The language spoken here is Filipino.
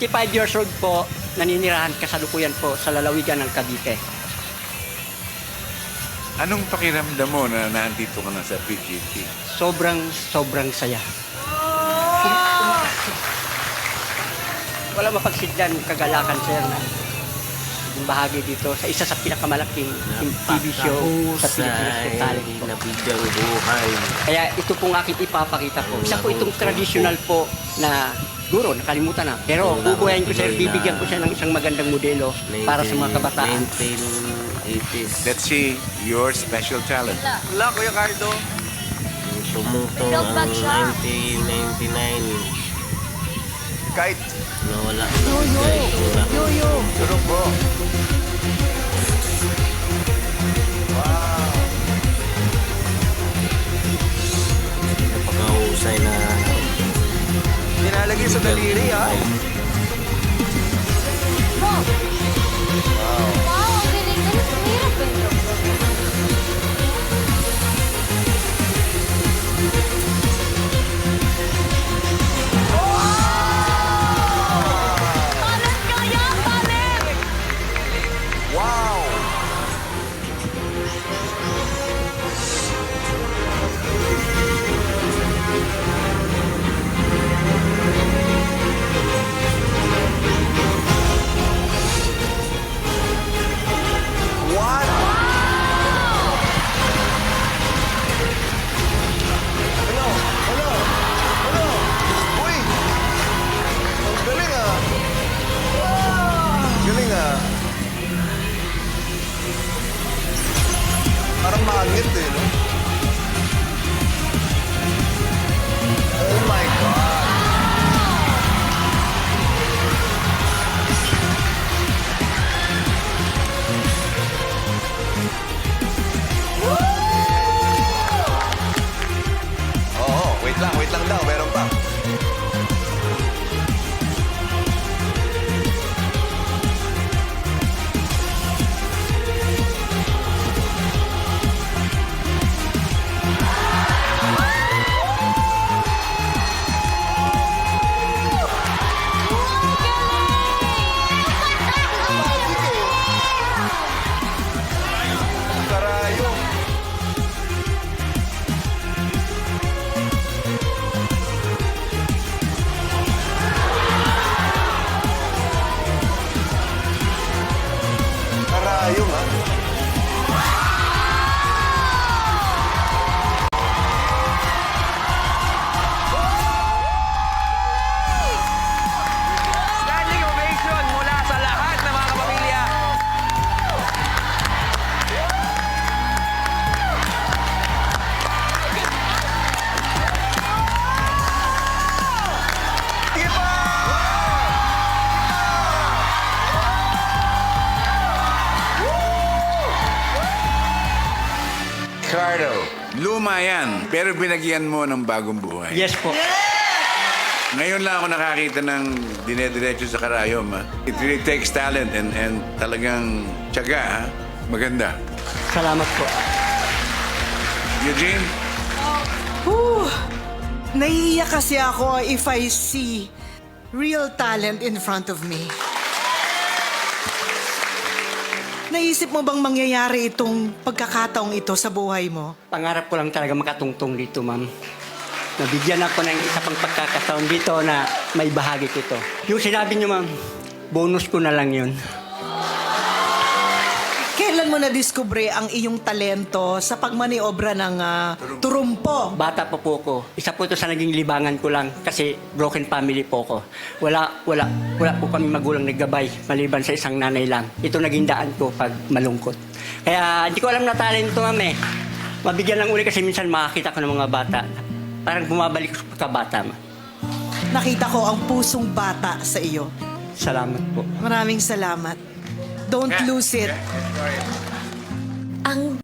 25 years old po, naninirahan kasalukuyan po sa lalawigan ng Cavite. Anong pakiramdam mo na nandito ka na sa PGT? Sobrang saya. Wala mapagsidlan kagalakan, sir, na yung bahagi dito sa isa sa pinakamalaking TV show sa Pilipinas Talent po. Nabigyang buhay. Kaya ito pong aking ipapakita po. Isa po itong traditional po na siguro nakalimutan na. Pero bubuhayin ko, sir, bibigyan ko siya ng isang magandang modelo para sa mga kabataan. 1980s. Let's see your special talent. Wala, Kuya Cardo. Tumutong Built back ang siya. 1999. Kahit Nawala. Yo-yo! tulog po. Napakahusay na... Nilalagay sa daliri, ha? Wow, ang galing na. Mahirap ba ito? Talent kaya, talent! Wow! What? Hello? Hello? Hello? Uy! Ang galing, ah! Galing, ah! Parang magnet, eh, no? Oh my God! Oo, wait lang daw, meron pa. Karayo. Karayong, ha? Standing ovation mula sa lahat ng mga kapamilya. Iba! Cardo, luma yan, pero binagyan mo ng bagong buhay. Yes po. Ngayon lang ako nakakita ng dinediretso sa karayom. Ha? It really takes talent and talagang tiyaga. Ha? Maganda. Salamat po. Eugene? Naiiyak kasi ako if I see real talent in front of me. Naisip mo bang mangyayari itong pagkakataong ito sa buhay mo? Pangarap ko lang talaga makatungtong dito, ma'am. Nabigyan ako ng isa pang pagkakataon dito na may bahagi ko ito. Yung sinabi niyo, ma'am, bonus ko na lang yun. Kailan mo na-discover ang iyong talento sa pagmaniobra ng turumpo? Bata pa po ko. Isa po ito sa naging libangan ko lang kasi broken family po ko. Wala po kami magulang naggabay maliban sa isang nanay lang. Ito naging daan ko pag malungkot. Kaya hindi ko alam na talento, ma'am, eh. Mabigyan lang uli kasi minsan makakita ko ng mga bata. Parang bumabalik sa pagkabata, ma'am. Nakita ko ang pusong bata sa iyo. Salamat po. Maraming salamat. Don't lose it. Ang